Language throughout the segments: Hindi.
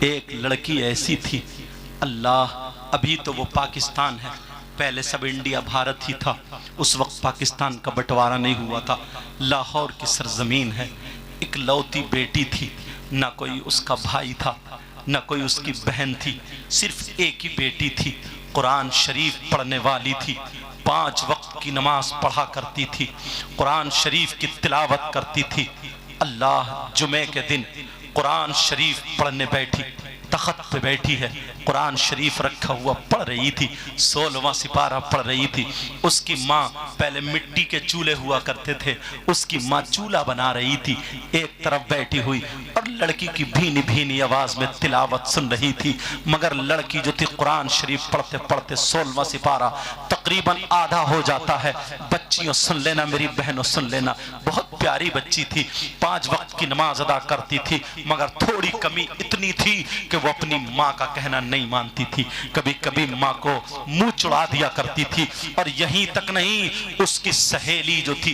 एक लड़की ऐसी थी, अल्लाह, अभी तो वो पाकिस्तान है, पहले सब इंडिया भारत ही था। उस वक्त पाकिस्तान का बंटवारा नहीं हुआ था। लाहौर की सरजमीन है। एक लौती बेटी थी, ना कोई उसका भाई था, ना कोई उसकी बहन थी, सिर्फ एक ही बेटी थी। कुरान शरीफ पढ़ने वाली थी, 5 वक्त की नमाज पढ़ा करती थी, कुरान शरीफ की तिलावत करती थी। अल्लाह, जुमे के दिन कुरान शरीफ पढ़ने बैठी, तख्त पे बैठी है, कुरान शरीफ रखा हुआ पढ़ रही थी, 16वां सिपारा पढ़ रही थी। उसकी माँ, पहले मिट्टी के चूल्हे हुआ करते थे, उसकी माँ चूल्हा बना रही थी, एक तरफ बैठी हुई और लड़की की भीनी भीनी आवाज में तिलावत सुन रही थी। मगर लड़की जो थी कुरान शरीफ पढ़ते पढ़ते 16वां सिपारा तकरीबन आधा हो जाता है। बच्चियों सुन लेना, मेरी बहनों सुन लेना, बहुत प्यारी बच्ची थी, 5 वक्त की नमाज अदा करती थी, मगर थोड़ी कमी इतनी थी कि वो अपनी माँ का कहना नहीं मानती थी। कभी कभी माँ को मुंह चुड़ा दिया करती थी। और यहीं तक नहीं, उसकी सहेली जो थी,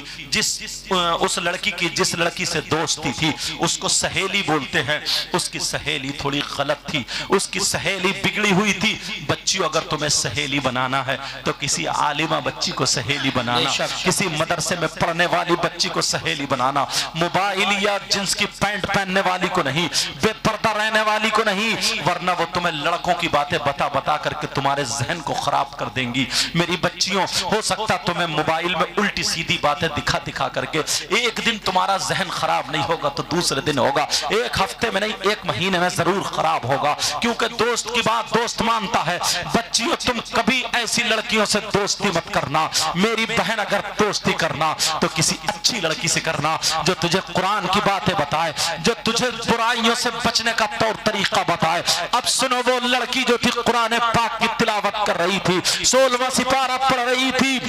उस लड़की की जिस लड़की से दोस्ती थी, उसको सहेली बोलते हैं, उसकी सहेली थोड़ी गलत थी, उसकी सहेली बिगड़ी हुई थी। बच्चियों, अगर तुम्हें सहेली बनाना है तो किसी आलिमा बच्ची को सहेली बनाना, किसी मदरसे में पढ़ने वाली बच्ची को सहेली बनाना, मोबाइल या जींस की पैंट पहनने वाली को नहीं, बेपर्दा रहने वाली को नहीं, वरना वो तुम्हें लड़कों की बातें बता बता करके तुम्हारे जहन को खराब कर देंगी। मेरी बच्चियों, हो सकता तुम्हें मोबाइल में उल्टी सीधी बातें दिखा दिखा करके एक दिन तुम्हारा जहन खराब नहीं होगा तो दूसरे दिन होगा, एक हफ्ते में नहीं, 1 महीने में जरूर खराब होगा, क्योंकि दोस्त की बात दोस्त मानता है। बच्चियों, तुम कभी ऐसी लड़कियों से दोस्ती मत करना। मेरी बहन, अगर दोस्ती करना तो किसी अच्छी लड़की से करना, जो तुझे कुरान की बातें बताए, जो तुझे बुराइयों से बचने का तौर तरीका बताए। अब सुनो, वो लड़की जो थी कुरान पाक की तिलावत कर रही थी, 16वां सिपारा पढ़ रही थी,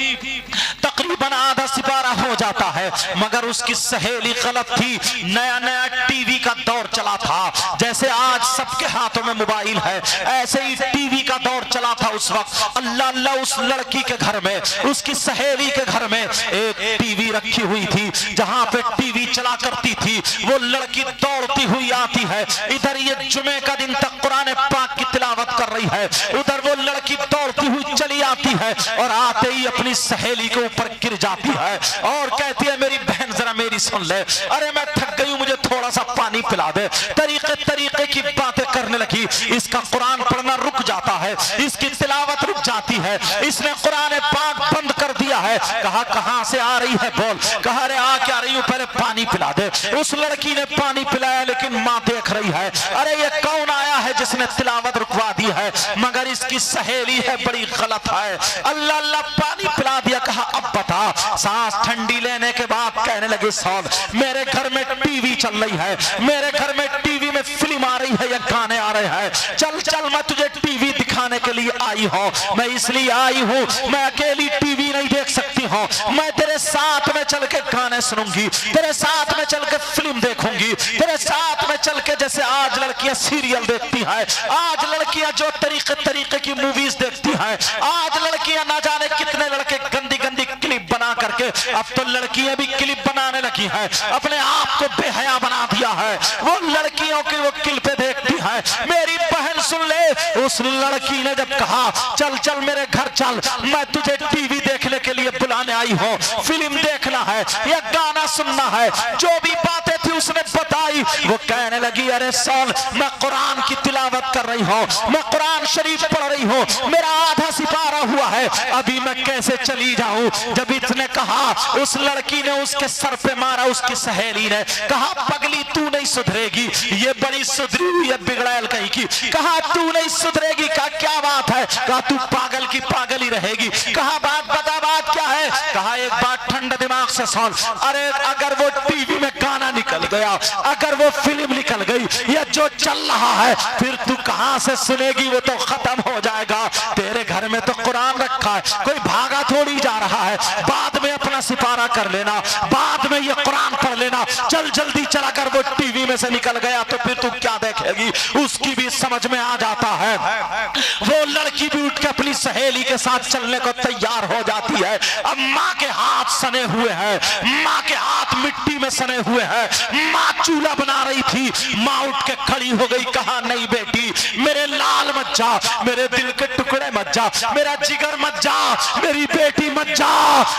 तकरीबन आधा सिपारा हो जाता है, मगर उसकी सहेली गलत थी। नया नया टीवी का दौर चला था, जैसे आज सबके हाथों में मोबाइल है, ऐसे ही टीवी का दौर चला था उस वक्त। अल्लाह अल्लाह, उस लड़की के घर में, उसकी सहेली के घर में एक टीवी रखी हुई थी, जहां पे टीवी चला करती थी। वो लड़की दौड़ती हुई आती है, इधर ये जुमे का दिन तक कुरान पाक की तिलावत कर रही है, उधर वो लड़की दौड़ती हुई चली आती है और आते ही अपनी सहेली के ऊपर गिर जाती है और कहती है, मेरी बहन जरा मेरी सुन ले, अरे मैं थक गई हूं, मुझे थोड़ा सा पानी पिला दे। तरीके तरीके की बातें करने लगी। इसका कुरान पढ़ना रुक जाता है, इसकी तिलावत रुक जाती है, इसने कुरान पाक बंद कर दिया है। कहा, कहां से आ रही है बोल, कहा, अरे आ क्या रही हूं, पहले पानी पिला दे। उस लड़की ने पानी पिलाया, लेकिन मां देख रही है, अरे ये कौन आया है जिसने तिलावत रुकवा दी है, मगर इसकी सहेली है, बड़ी गलत है। अल्लाह अल्लाह, पानी पिला दिया। कहा, अब बता। सांस ठंडी लेने के बाद कहने लगे, सौद, मेरे घर में टीवी चल रही है, मेरे घर में टीवी में फिल्म आ रही है या गाने आ रहे हैं, चल चल, मैं तुझे टीवी दिखाने के लिए आई हूं। मैं इसलिए आई हूं, मैं अकेली टीवी नहीं देख सकती हूं, मैं तेरे साथ में चल के गाने सुनूंगी, तेरे साथ में चल के फिल्म देखूंगी, तेरे साथ में चल के, जैसे आज लड़कियां सीरियल देखती हैं, आज लड़कियां जो तरीके तरीके की मूवीज देखती हैं, आज लड़कियां ना जाने कितने लड़के गंदी गंदी क्लिप बना करके, अब तो लड़कियां भी क्लिप बनाने लगी हैं, अपने आप को बेहया बना दिया है, वो लड़कियों की वो क्लिपें देखती है। मेरी बहन सुन ले, उस लड़की ने जब कहा, चल चल मेरे घर चल, मैं तुझे टीवी देखने के लिए बुलाने आई हूँ, फिल्म देखना है या गाना सुनना है, जो भी बातें थी उसने बताई। वो कहने लगी, अरे साल, मैं कुरान की तिलावत कर रही हूँ, मैं कुरान शरीफ पढ़ रही हूँ, मेरा आधा सिपारा हुआ है, अभी मैं कैसे चली जाऊं। जब इसने कहा, उस लड़की ने उसके सर पे मारा, उसकी सहेली ने कहा, पगली तू नहीं सुधरेगी, ये बड़ी सुधरी हुई है बिगड़ैल कहीं की। कहा, तू नहीं सुधरेगी। कहा, क्या बात है? कहा, तू पागल की पागल ही रहेगी। कहा, बात बता, बात क्या है? कहा, एक बात ठंडा दिमाग से सुन, अरे अगर वो टीवी में गाना निकल गया, अगर वो फिल्म निकल गई, या जो चल रहा है, फिर तू कहां से सुनेगी, वो तो खत्म हो जाएगा। तेरे घर में तो कुरान रखा है, कोई भागा थोड़ी जा रहा है, बाद में अपना सिपारा कर लेना, बाद में ये कुरान पढ़ लेना, चल जल्दी चल। अगर वो टीवी में से निकल गया तो फिर तू क्या देखेगी? उसकी भी समझ में आ जाता है। वो लड़की भी उठ के अपनी सहेली के साथ चलने को तैयार हो जाती है। अब माँ के हाथ सने हुए हैं, माँ के हाथ मिट्टी में सने हुए हैं। माँ चूल्हा बना रही थी, माँ उठ के खड़ी हो गई, कहा नहीं बेटी, मेरे लाल मत जा, मेरे दिल के टुकड़े मत जा, मेरा जिगर मत जा, मेरी बेटी मत जा,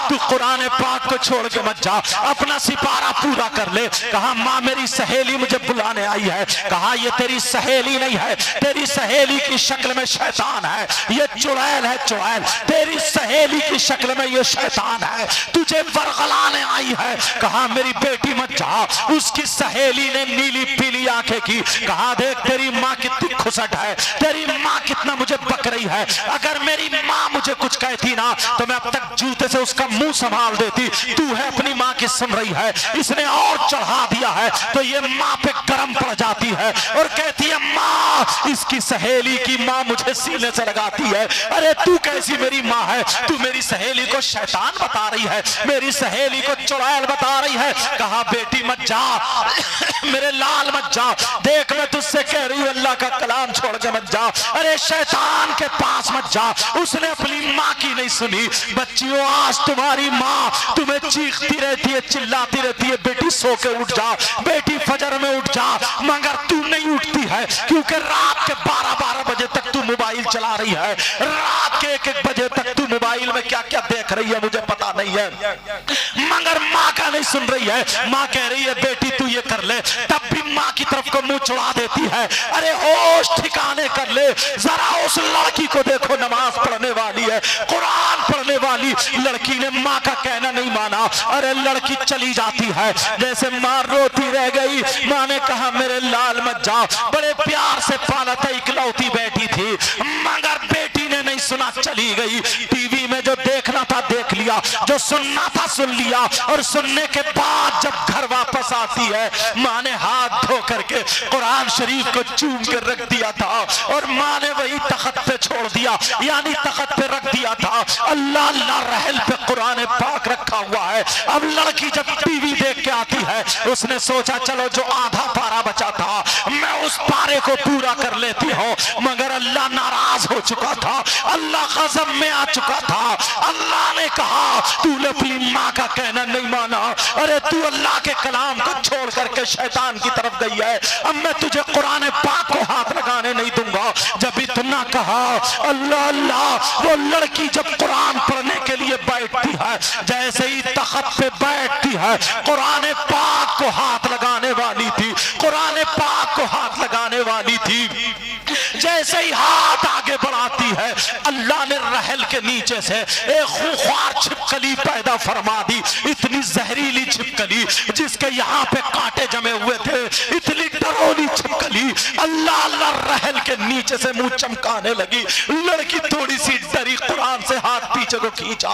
तू कुरान पाक को छोड़ के मत जा, अपना सिपारा पूरा कर ले। कहा माँ मेरी सहेली मुझे बुलाने आई है। कहा ये तेरी सहेली नहीं है, तेरी सहेली की शक्ल में शैतान है, ये चुड़ैल है, चुड़ैल तेरी सहेली की शक्ल में ये शैतान है, तुझे बरगलाने आई है। कहा मेरी बेटी मत जा। उसकी सहेली ने नीली पीली आंखें की, कहा देख तेरी माँ कितनी खुसट है, तेरी माँ कितना मुझे बक रही है, अगर मेरी माँ मुझे कुछ कहती ना तो मैं अब तक जूते से उसका मुंह संभाल देती, तू है अपनी माँ की सुन रही है, इसने और चढ़ा दिया है तो ये माँ पे गरम पड़ जाती है और कहती है माँ इसकी सहेली की माँ मुझे सीने से लगाती है। अरे तू कैसी मेरी माँ है, तू मेरी सहेली को शैतान बता रही है, मेरी सहेली को चुड़ैल बता रही है। कहा बेटी मत जा, मेरे लाल मत जा, देख मैं तुझसे कह रही हूँ अल्लाह का कलाम छोड़ के मत जा, अरे शैतान के पास मत जा। उसने अपनी माँ की नहीं सुनी। बच्चियों आज तुम्हारी माँ तुम्हें चीखती रहती है, चिल्लाती रहती है बेटी सो के उठ जा, बेटी फजर में उठ जा, मगर तू नहीं उठती है क्योंकि रात के 12-12 बजे तक तू मोबाइल चला रही है, रात के 1-1 बजे तक तू मोबाइल में क्या क्या देख रही है मुझे पता नहीं है, मगर माँ का नहीं सुन रही है। माँ कह रही है बेटी तू ये कर ले, तब भी माँ की तरफ को मुंह चढ़ा देती है। अरे होश ठिकाने कर ले, जरा उस लड़की को देखो, नमाज पढ़ने वाली है, कुरान पढ़ने वाली लड़की ने माँ का कहना नहीं माना। अरे लड़की चली जाती है, जैसे माँ रोती रह गई। माँ ने कहा मेरे लाल मत जा, बड़े प्यार से पाला था, इकलौती बेटी थी, मगर बेटी ने नहीं सुना, चली गई। टीवी में जो देखना था देख लिया, जो सुनना था सुन लिया, और सुनने के बाद जब घर वापस आती है माँ ने हाथ धो करके कुरान शरीफ को चूम के रख दिया था और माँ ने वही तख्त पे छोड़ दिया, यानी तख्त पे रख दिया था, अल्लाह अल्लाह रहल पे कुरान पाक रखा हुआ है। अब लड़की जब टीवी देख के आती है उसने सोचा चलो जो आधा पारा बचा था मैं उस पारे को पूरा कर लेती हूँ, मगर अल्लाह नाराज हो चुका था, अल्लाह गज़ब में आ चुका था। अल्लाह ने कहा तूने अपनी माँ का कहना नहीं माना, अरे तू अल्लाह के कलाम को छोड़ करके शैतान की तरफ गई है, अब मैं तुझे कुरान पाक को हाथ लगाने नहीं दूंगा। जब इतना कहा अल्लाह अल्लाह, वो लड़की जब कुरान पढ़ने के लिए बैठती है, जैसे ही तख्त पे बैठती है कुरान पाक को हाथ लगाने वाली थी, कुरान पाक को हाथ लगाने वाली थी, जैसे ही हाथ आगे बढ़ाती है अल्लाह ने रहल के नीचे से एक खूंखार छिपकली पैदा फरमा दी, इतनी जहरीली छिपकली जिसके यहाँ पे कांटे जमे हुए थे, इतनी डरोली छिपकली अल्लाह अल्लाह रहल के नीचे से मुंह चमकाने लगी। लड़की थोड़ी सी डरी, कुरान से हाथ पीछे को खींचा,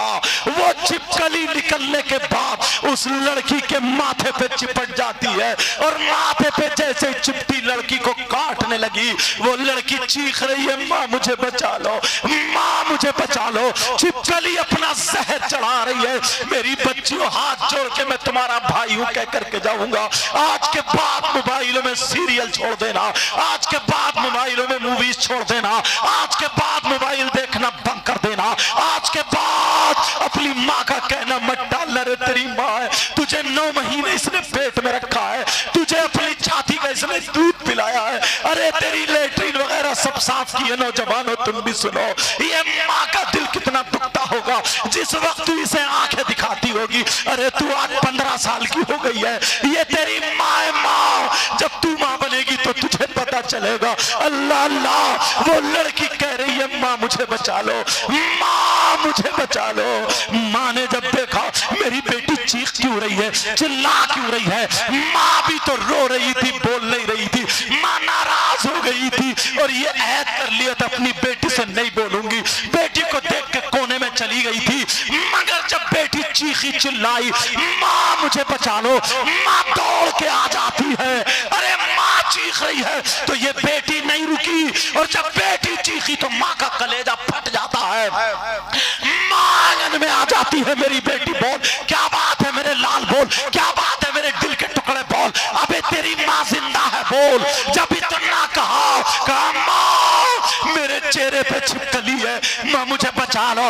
वो छिपकली निकलने के बाद उस लड़की के माथे पे चिपट जाती है और माथे पे जैसे चिपटी लड़की को काटने लगी। वो लड़की चीख रही है माँ मुझे बचा लो, माँ मुझे बचा लो, छिपकली अपना जहर चढ़ा रही है। मेरी बच्चियों हाथ जोड़ के मैं तुम्हारा भाई हूँ कह करके जाऊंगा, आज के बाद मोबाइलों में सीरियल छोड़ देना, आज के बाद मोबाइलों में मूवीज छोड़ देना, आज के बाद मोबाइल देखना बंद कर देना, आज के बाद अपनी माँ का कहना मत डालना। रे तेरी माँ है, तुझे 9 महीने इसने पेट में रखा है, तुझे अपनी छाती का इसने दूध पिलाया है, अरे तेरी लेटरिन वगैरह सब साफ किए। नौजवानों तुम भी सुनो, ये माँ का दिल कितना दुखता होगा जिस वक्त तू इसे आंखें दिखाती होगी। अरे तू आज 15 साल की हो गई है, ये तेरी माँ है। माँ जब तू माँ बनेगी तो तुझे पता चलेगा। अल्लाह अल्लाह, वो लड़की कह रही है माँ मुझे बचा लो, माँ मुझे बचा लो। माँ ने जब देखा मेरी बेटी चीख क्यों रही है, चिल्ला क्यों रही है, माँ भी तो रो रही थी, बोल नहीं रही थी, माँ नाराज हो गई थी और ये ऐद कर लिया था अपनी बेटी से नहीं बोलूंगी। बेटी को देख के कोने में चली गई थी, मगर जब बेटी चीखी चिल्लाई माँ मुझे बचा लो, माँ दौड़ के आ जाती है। अरे माँ चीख रही है तो ये बेटी नहीं रुकी और जब बेटी चीखी तो माँ का कलेजा फट जाता है। माँ आंगन में आ जाती है, मेरी बेटी बोल क्या बात है, मेरे लाल बोल क्या बात है, मेरे दिल के टुकड़े बोल, अबे तेरी माँ जिंदा है बोल। जब इतना कहा माँ मेरे चेहरे पे छिपकली है, माँ मुझे बचा लो।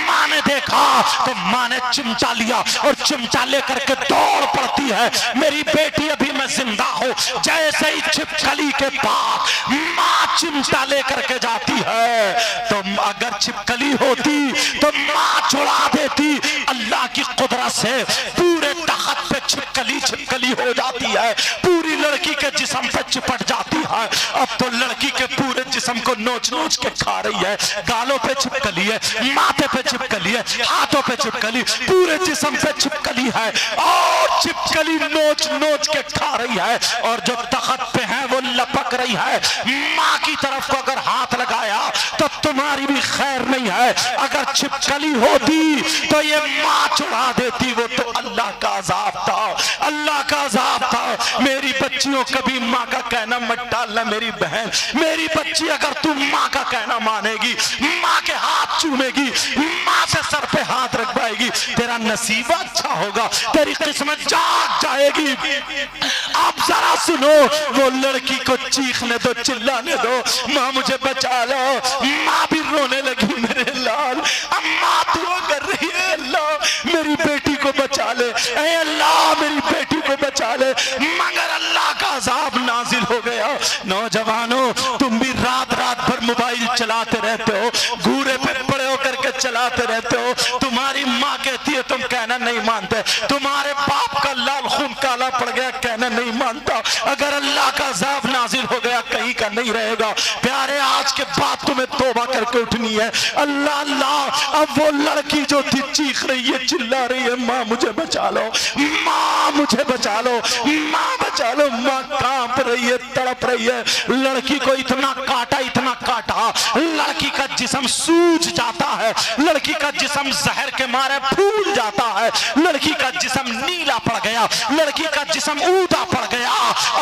माँ ने देखा तो माँ ने चिमटा लिया और चिमटा लेकर के दौड़ पड़ती है, मेरी बेटी अभी मैं जिंदा हूँ। जैसे ही छिपकली के पास माँ चिमटा लेकर के जाती है, तो अगर छिपकली होती तो माँ छुड़ा देती। अल्लाह की कुदरत से पूरे तख्त पे छिपकली छिपकली हो जाती है, पूरी लड़की के जिस्म पे चिपट जाती है। अब तो लड़की के पूरे जिस्म को नोच नोच के खा रही है, गालों पे छिपकली है, माथे पे छिपकली है, हाथों पे छिपकली, पूरे जिस्म पे छिपकली है और छिपकली नोच नोच के खा रही है। और जो तख्त पे है वो लपक रही है। माँ की तरफ को अगर हाथ लगाया तो तुम्हारी भी खैर नहीं है। अगर छिपकली होती तो ये माँ छुड़ा देती। वो तो अल्लाह का अज़ाब था, अल्लाह का अज़ाब था। मेरी बच्चियों कभी माँ का कहना मत डालना। मेरी बहन, मेरी बच्ची अगर तू माँ का कहना मानेगी, माँ के हाथ चूमेगी, माँ से सर पे हाथ रखवाएगी, तेरा नसीब अच्छा होगा, तेरी किस्मत जाग जाएगी। आप जरा सुनो, वो लड़की को चीखने दो, चिल्लाने दो, माँ मुझे बचा लो। माँ भी रोने लगी, मेरे लाल अम्मा दुआ कर रही है, अल्लाह मेरी बेटी को बचा ले, ऐ अल्लाह मेरी बेटी को बचा ले। मगर अल्लाह का अज़ाब नाजिल हो गया। नौजवानों, तुम भी रात रात भर मोबाइल चलाते रहते हो, घूरे पे पड़े होकर के चलाते रहते हो। तुम्हारी माँ कहती है, तुम कहना नहीं मानते। तुम्हारे बाप का लाल खून काला पड़ गया, कहना नहीं मानता। अगर अल्लाह का अज़ाब नाजिल हो गया, कहीं का नहीं रहेगा। प्यारे, आज के बाद तुम्हें तौबा करके उठनी है। अल्लाह अल्लाह। अब वो लड़की जो थी चीख रही है, चिल्ला रही है, माँ मुझे बचा लो, माँ मुझे बचा लो, माँ बचा लो। माँ कांप रही है, तड़प रही है। लड़की को इतना काटा, इतना काटा, लड़की का जिस्म सूज जाता है, लड़की का जिस्म जहर के मारे फूल जाता है, लड़की का जिस्म नीला पड़ गया, लड़की का जिस्म ऊदा पड़ गया।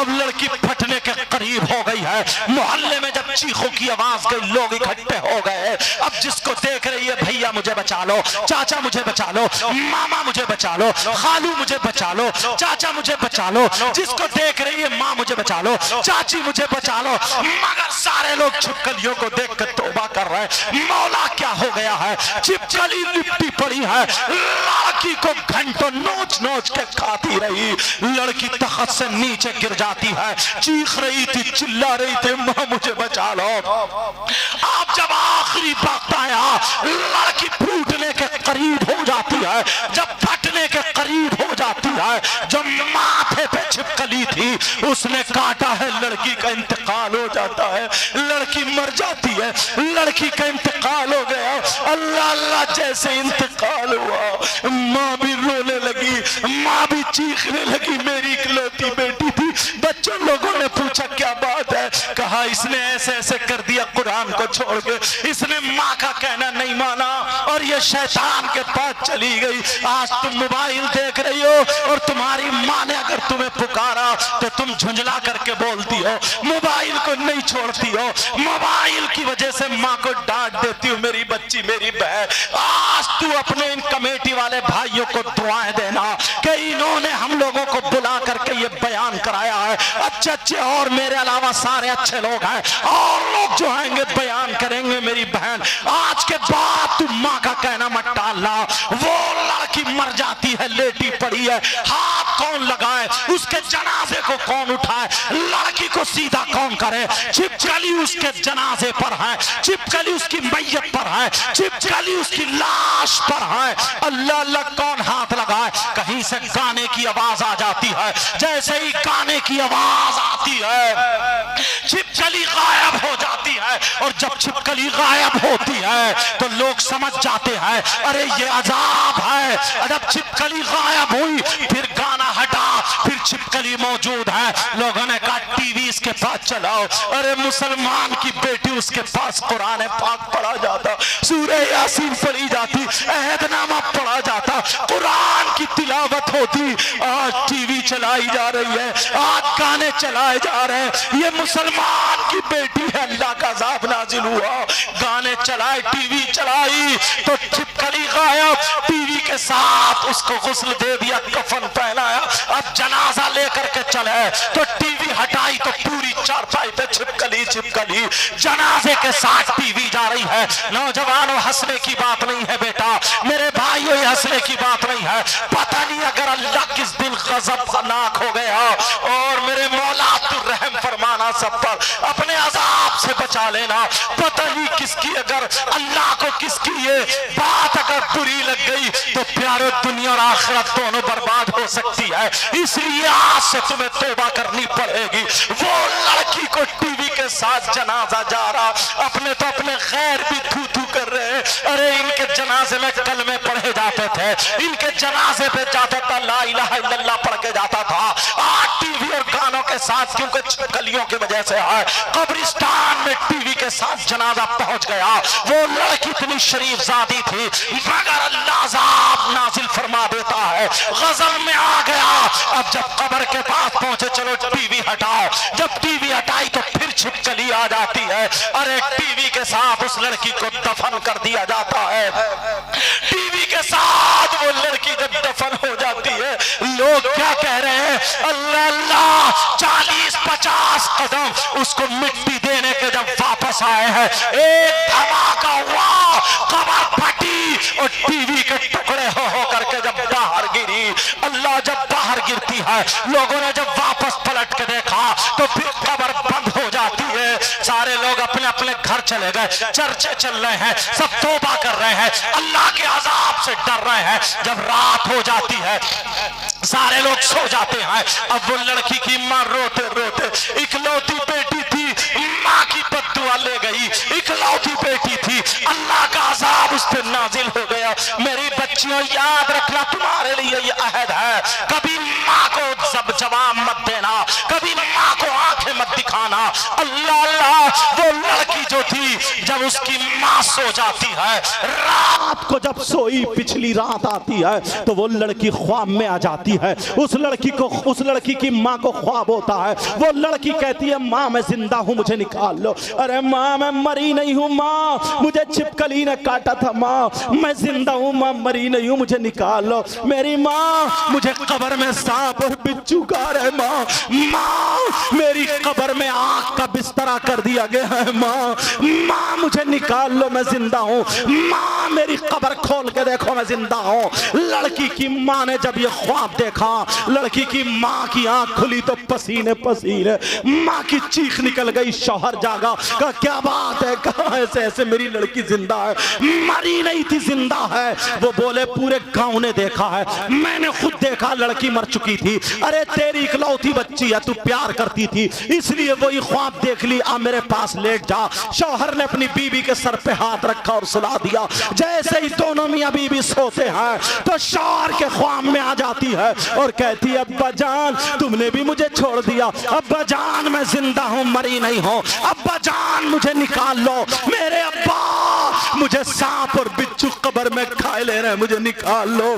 अब लड़की फटने के करीब हो गई है। मोहल्ले में जब चीखों की आवाज गई, लोग इकट्ठे हो गए। अब जिसको देख रही है, भैया मुझे बचा लो, चाचा मुझे बचा लो, मामा मुझे बचा लो, खालू मुझे बचा लो, चाचा मुझे बचा लो। जिसको देख रही है, माँ मुझे बचा लो, चाची मुझे बचा लो। मगर सारे लोग छिपकलियों को देख कर तौबा कर रहे हैं। मौला क्या हो गया है, छिपकली लिपटी पड़ी है, लड़की को घंटों नोच नोच के खाती रही। लड़की तख्त से नीचे गिर जाती है, चीख रही थी, चिल्ला रही थी, माँ मुझे बचा लो। आप जब आखिरी वक्त आया, लड़की फूटने के करीब हो जाती है, जब फटने के करीब हो जाती है, जो माथे पे छिपकली थी उसने काटा है, लड़की का इंतकाल हो जाता है, लड़की मर जाती है, लड़की का इंतकाल हो गया। अल्लाह अल्लाह, जैसे इंतकाल हुआ, माँ भी रोने लगी, माँ भी चीखने लगी, मेरी इकलौती बेटी थी। बच्चों लोगों ने पूछा क्या बात है, कहा इसने ऐसे ऐसे कर दिया, कुरान को छोड़ के इसने माँ का कहना नहीं माना और ये शैतान के पास चली गई। आज तुम मोबाइल देख रही हो और तुम्हारी माँ ने अगर तुम्हें पुकारा तो तुम झुंझला करके बोलती हो, मोबाइल को नहीं छोड़ती हो, मोबाइल की वजह से माँ को डांट देती हो। मेरी बच्ची, मेरी बहन, आज तू अपने इन कमेटी वाले भाइयों को दुआएं देना कि इन्होंने हम लोगों को बुला करके ये बयान कराया है। अच्छे अच्छे और मेरे अलावा सारे अच्छे लोग हैं, और लोग जो आएंगे बयान करेंगे। मेरी बहन, आज के बाद तू माँ का कहना मत टालना। वो लड़की मर जाती है, लेटी पड़ी है, हाथ कौन लगाए, उसके जनाजे को कौन उठाए, लड़की को सीधा कौन करे? छिपकली उसके जनाजे पर है, छिपकली उसकी मैयत पर है, छिपकली उसकी लाश पर है। अल्लाह अल्लाह, कौन हाथ लगाए? कहीं से गाने की आवाज आ जाती है, जैसे ही गाने की आवाज आती है छिपकली गायब हो जाती है। और जब छिपकली गायब होती है तो लोग समझ जाते हैं अरे ये अजाब है। जब छिपकली गायब हुई, फिर गाना हटा, फिर छिपकली मौजूद है। लोगों ने कहा टीवी इसके पास चलाओ। अरे मुसलमान की बेटी, उसके पास कुरान पाक पढ़ा जाता, सूरह यासीन पढ़ी जाती, अहदनामा पढ़ा जाता, कुरान की तिलावत होती। आज टीवी चलाई जा रही है, आज गाने चलाए जा रहे हैं। ये मुसलमान की बेटी है, अल्लाह का अज़ाब नाज़िल नाजिल हुआ। गाने चलाए, टीवी चलाई तो छिपकली गायब, टीवी के साथ उसको गुस्ल दे दिया, कफन पहनाया। अब जनाजा लेकर के चले तो टीवी हटाई तो पूरी चारपाई पे छिपकली छिपकली, जनाजे के साथ टीवी जा रही है। नौजवानों, हंसने की बात नहीं है बेटा, मेरे भाइयों, ये हंसने की बात नहीं है। पता नहीं अगर अल्लाह किस दिन गज़बनाक हो गया और मेरे मौला तू रहम फरमाना सब पर, अपने अजाब से बचा लेना। पता नहीं किसकी, अगर अल्लाह को किसकी ये बात अगर बुरी लग गई तो प्यारे दुनिया और आखिरत दोनों बर्बाद हो सकती है। इसलिए आज से तुम्हें तौबा करनी पड़ेगी। वो लड़की को टीवी के साथ जनाजा जा रहा, अपने तो अपने गैर भी थू थू कर रहे। अरे इनके जनाजे में कलमे पढ़े जाते थे, इनके जनाजे पे जाता था ला इलाहा इल्लल्लाह पढ़ के जाता था। आज टीवी और गानों के साथ, क्योंकि छिपकलियों की वजह से है, कब्रिस्तान में टीवी के साथ जनाजा पहुंच गया। वो लड़की इतनी शरीफ जादी थी, मगर अल्लाह अज़ाब नाजिल फरमा देता है, गज़ब में आ गया। अब जब कब्र के पास पहुंचे, चलो टीवी हटाओ, जब टीवी हटाई तो फिर छिपकली आ जाती है। अरे टीवी के साथ उस लड़की को दफन कर दिया जाता है। टीवी के साथ वो लड़की जब दफन हो जाती है, लोग क्या कह रहे हैं, अल्लाह अल्लाह, 40-50 कदम उसको मिट्टी देने के जब वापस आए हैं, एक धमाका हुआ, कब्र फटी और टीवी के टुकड़े हो करके जब बाहर गिरी। अल्लाह, जब बाहर गिरती है, लोगों ने जब वापस पलट के देखा तो फिर कब्र बंद हो जाती है। सारे लोग अपने अपने घर चले गए, चर्चे चल रहे हैं, सब तौबा कर रहे हैं, अल्लाह के अजाब से डर रहे हैं। जब रात हो जाती है, सारे लोग सो जाते हैं। अब वो लड़की की माँ रोते रोते, इकलौती बेटी थी, माँ की बद्दुआ ले गई, इकलौती बेटी थी, अल्लाह का अजाब उस पर नाजिल हो गया। मेरी बच्चियों, याद रखना, तुम्हारे लिए ये अहद है, कभी माँ को जवाब मत देना, कभी माँ को आंखें मत दिखाना। अल्लाह अल्लाह, वो लड़की जो थी, जब उसकी माँ सो जाती है, रात को जब सोई, पिछली रात आती है तो वो लड़की ख्वाब में आ जाती है। उस लड़की की माँ को ख्वाब होता है, वो लड़की कहती है, माँ मैं जिंदा हूँ, मुझे निकाल लो। अरे माँ मैं मरी नहीं हूँ, माँ मुझे छिपकली ने काटा था, माँ मैं जिंदा हूँ, माँ मरी नहीं हूँ, मुझे निकाल लो। मेरी माँ, मुझे कब्र में सांप और बिच्छू खा रहे, माँ मेरी कब्र में आग का बिस्तरा कर दिया गया है, माँ मुझे निकाल लो, मैं जिंदा हूँ, माँ मेरी कब्र खोल के देखो, मैं जिंदा हूँ। लड़की की माँ ने जब ये ख्वाब देखा, लड़की की माँ की आंख खुली तो पसीने पसीने, माँ की चीख निकल गई। शौहर जागा, कहा क्या बात है, कहा ऐसे ऐसे मेरी लड़की जिंदा है, मरी नहीं थी, जिंदा है। वो बोले पूरे गांव ने देखा है, मैंने खुद देखा, लड़की मर चुकी थी। अरे तेरी इकलौती बच्ची है, तू प्यार करती थी, इसलिए वही ख्वाब देख ली, आ मेरे पास लेट जा। शौहर ने अपनी बीवी के सर पे हाथ रखा और सुला दिया। जैसे ही दोनों मियां बीवी सोते हैं तो शौहर के ख्वाब में आ जाती है और कहती है, अब्बा जान तुमने भी मुझे छोड़ दिया, अब्बा जान मैं जिंदा हूँ, मरी नहीं हूँ, अब्बा जान मुझे निकाल लो, मेरे अब्बा मुझे सांप और बिच्छू कब्र में खाए ले रहे हैं, मुझे निकाल लो,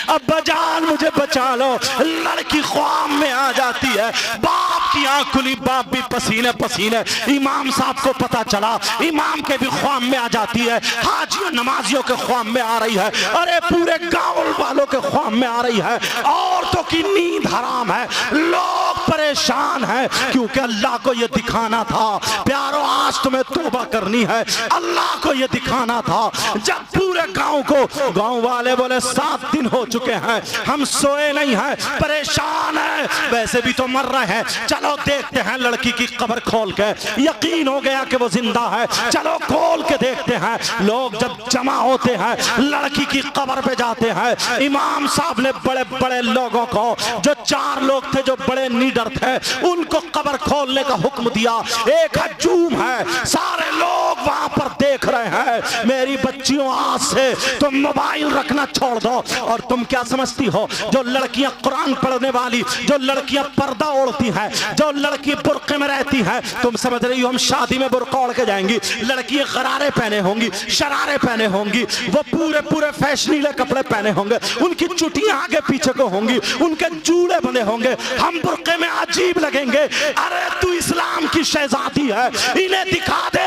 अब्बा जान मुझे बचा लो। लड़की ख्वाब में आ जाती है, बाप की आंख खुली, बाप भी पसीने पसीने। इमाम साहब को पता चला, इमाम के भी ख्वाब में आ जाती है, हाजियों नमाजियों के ख्वाब में आ रही है, अरे पूरे गांव वालों के ख्वाब में आ रही है। औरतों की नींद हराम है, लोग परेशान हैं, क्योंकि अल्लाह को यह दिखाना था, प्यारो आज तुम्हें तौबा करनी है, अल्लाह को यह दिखाना था। जब पूरे गांव को, गांव वाले बोले 7 दिन हो चुके हैं, हम सोए नहीं हैं, परेशान हैं, वैसे भी तो मर रहे हैं, चलो देखते हैं लड़की की कब्र खोल के। यकीन हो गया कि वो जिंदा है, चलो खोल के देखते हैं। लोग जब जमा होते हैं, लड़की की कब्र पे जाते हैं। इमाम साहब ने बड़े बड़े लोगों को, जो 4 लोग थे जो बड़े नीडर थे, उनको कब्र खोलने का हुक्म दिया। एक हजूम है, सारे लोग वहां पर देख रहे हैं। मेरी बच्ची बच्चियों आज से तुम मोबाइल रखना छोड़ दो। और तुम क्या समझती हो, जो लड़कियां कुरान पढ़ने वाली, जो लड़कियां पर्दा ओढ़ती हैं, जो लड़की बुर्के में रहती हैं, तुम समझ रही हो हम शादी में बुर्का ओढ़ के जाएंगी, लड़कियां गरारे पहने होंगी, शरारे पहने होंगी, वो पूरे पूरे फैशनीले कपड़े पहने होंगे, उनकी चुटियां आगे पीछे को होंगी, उनके जूड़े बने होंगे, हम बुर्के में अजीब लगेंगे। अरे तू इस्लाम की शहजादी है, इन्हें दिखा दे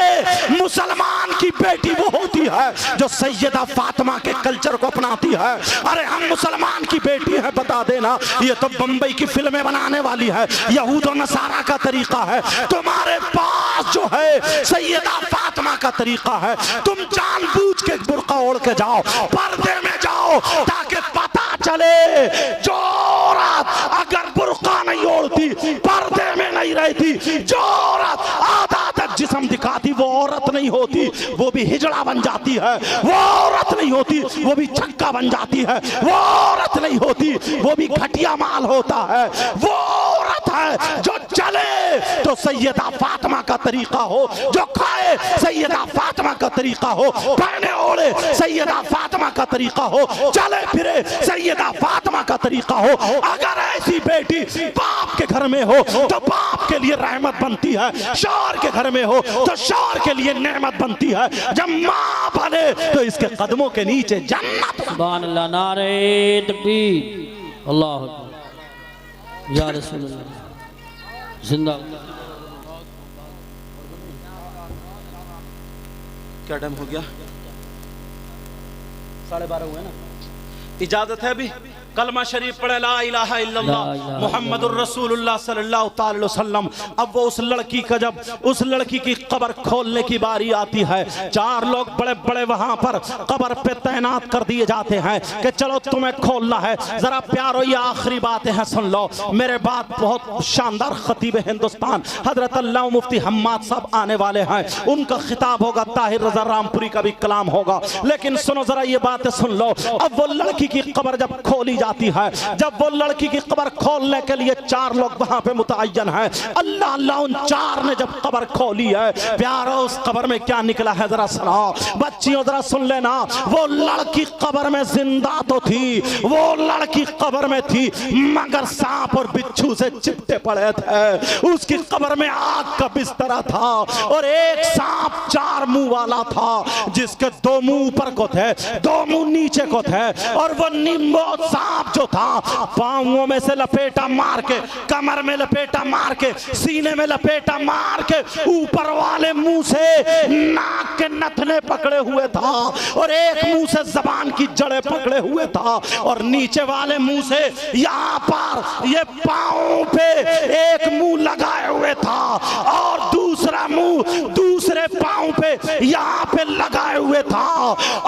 मुसलमान की बेटी वो होती है जो सैयदा फातिमा के कल्चर को अपनाती है। अरे हम मुसलमान की बेटी है, बता देना। ये तो बंबई की फिल्में बनाने वाली है, यहूद और नसारा का तरीका है। तुम्हारे पास जो है सैयदा फातिमा का तरीका है। तुम जानबूझ के बुर्का ओढ़ के जाओ, पर्दे में जाओ, ताकि पता चले जो औरत अगर बुर्का नहीं ओढ़ती, पर्दे में नहीं रहती, जो औरत आधा तक जिस्म दिखाती, वो औरत नहीं होती, वो भी हिजड़ा बन जाती है। वो औरत नहीं होती, वो भी छक्का बन जाती है। वो औरत नहीं होती, वो भी घटिया माल होता है। वो औरत है जो चले तो सैयदा फातिमा का तरीका हो, जो खाए सैयदा फातिमा का तरीका हो, पहने ओढ़े सैयदा फातिमा का तरीका हो, चले फिरे सैयदा फातिमा का तरीका हो। अगर ऐसी बेटी बाप के घर में हो तो बाप के लिए रहमत बनती है, शौहर के घर में हो तो शौहर के लिए नेमत बनती है। जब माँ बने तो इसके कदमों के नीचे जन्नत। सुभान अल्लाह, नारे तकबीर, अल्लाह अकबर, या रसूल अल्लाह, जिंदा। क्या टाइम हो गया? 12:30 हुए ना। इजाजत है अभी? कलमा शरीफ पढ़े, ला इलाहा इल्लल्लाह मुहम्मदुर रसूलुल्लाह सल्लल्लाहु अलैहि वसल्लम। अब वो उस लड़की का, जब उस लड़की की कब्र खोलने की बारी आती है, 4 लोग बड़े बड़े वहां पर कब्र पे तैनात कर दिए जाते हैं कि चलो तुम्हें खोलना है। जरा प्यारो ये आखिरी बातें हैं, सुन लो मेरे बाद। बहुत शानदार खतीब हिंदुस्तान हजरत अल्लाह मुफ्ती हम्माद साहब आने वाले हैं, उनका खिताब होगा, ताहिर रजा रामपुरी का भी कलाम होगा। लेकिन सुनो जरा ये बातें सुन लो। अब वो लड़की की कब्र जब खोली जाती है, जब वो लड़की की कब्र खोलने के लिए 4 लोग वहां पे मुतअय्यन हैं, अल्लाह अल्लाह उन 4 ने जब कब्र खोली है, प्यारो उस कब्र में क्या निकला है जरा सुनाओ। बच्चियों जरा सुन लेना, वो लड़की कब्र में जिंदा तो थी, वो लड़की कब्र में थी, मगर सांप और बिच्छू से चिपटे पड़े थे। उसकी कब्र में आग का बिस्तरा था और एक सांप 4 मुंह वाला था, जिसके 2 मुंह ऊपर को थे, 2 मुंह नीचे को थे। और वो निम्बो सांप जो था पांवों में से लपेटा मार के, कमर में लपेटा मार के, सीने में लपेटा मार के, ऊपर वाले मुंह से नाक के नथने पकड़े हुए था और एक मुंह से जबान की जड़ें पकड़े हुए था और नीचे वाले मुंह से यहाँ पर ये पांव पे एक मुंह लगाए हुए था और दूसरा मुंह दूसरे पांव पे यहाँ पे लगाए हुए था।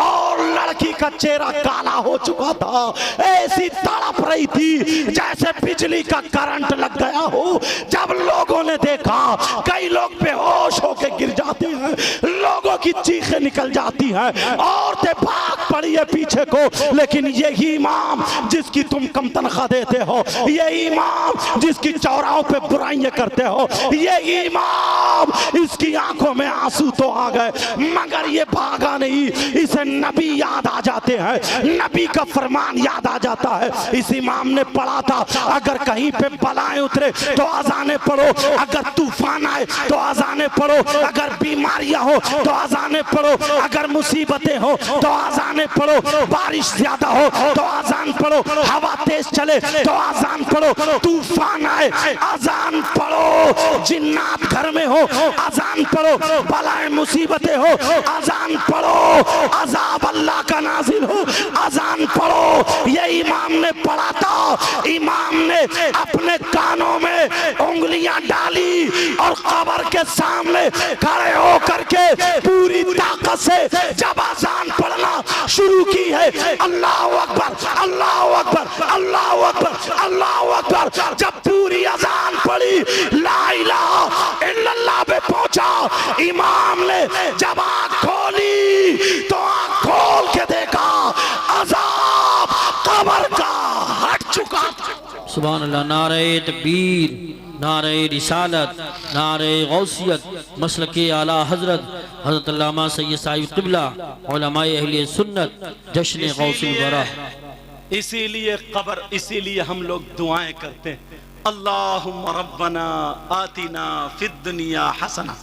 और लड़की का चेहरा काला हो चुका था, ऐसी तड़प रही थी जैसे बिजली का करंट लग गया हो। जब लोगों ने देखा, कई लोग बेहोश होकर गिर जाते हैं, लोगों की चीखें निकल जाती हैं, औरतें भाग पड़ी है पीछे को। लेकिन यही इमाम जिसकी तुम कम तनख्वाह देते हो, यही इमाम जिसकी चौराहों पे बुराइयां करते हो, यही इमाम, इसकी आंखों में आंसू तो आ गए मगर ये भागा नहीं। इसे नबी याद आ जाते हैं, नबी का फरमान याद आ जाता है। इस इमाम ने पढ़ा था, अगर कहीं पे बलाएं उतरे तो अजाने पढ़ो, अगर तूफान आए तो अजाने पढ़ो, अगर बीमारियां हो तो अजाने पढ़ो, अगर मुसीबतें हो तो अजाने पढ़ो, बारिश ज्यादा हो तो अजान पढ़ो, हवा तेज चले तो अजान पढ़ो, तूफान आए अजान पढ़ो, जिन्नात घर में हो अजान पढ़ो, बलाएं मुसीबतें हो अजान पढ़ो, अजाब अल्लाह का नाजिल हो अजान पढ़ो। ये इमाम ने पढ़ा था। इमाम ने अपने कानों में उंगलियां डाली और कब्र के सामने खड़े होकर के पूरी ताकत से जब अजान पढ़ना शुरू की है, अल्लाह अकबर अल्लाह अकबर अल्लाह अकबर अल्लाह अकबर, जब पूरी अजान पढ़ी, ला इलाहा इल्लल्लाह पे पहुंचा, इमाम ने जब आँख खोली तो आँख खोल के देखा अजाब कब्र का हट चुका। सुभान अल्लाह, नारे तकबीर, नारे रिसालत, नारे गौसियत, मसलके आला हजरत हजरत अल्लामा सैयद साहिब क़िबला उलमाए अहले सुन्नत, जश्न गौसुल वरा। इसीलिए कब्र, इसीलिए हम लोग दुआएं करते हैं, अल्लाहुम्मा रब्बना आतिना फिद दुनिया हसना।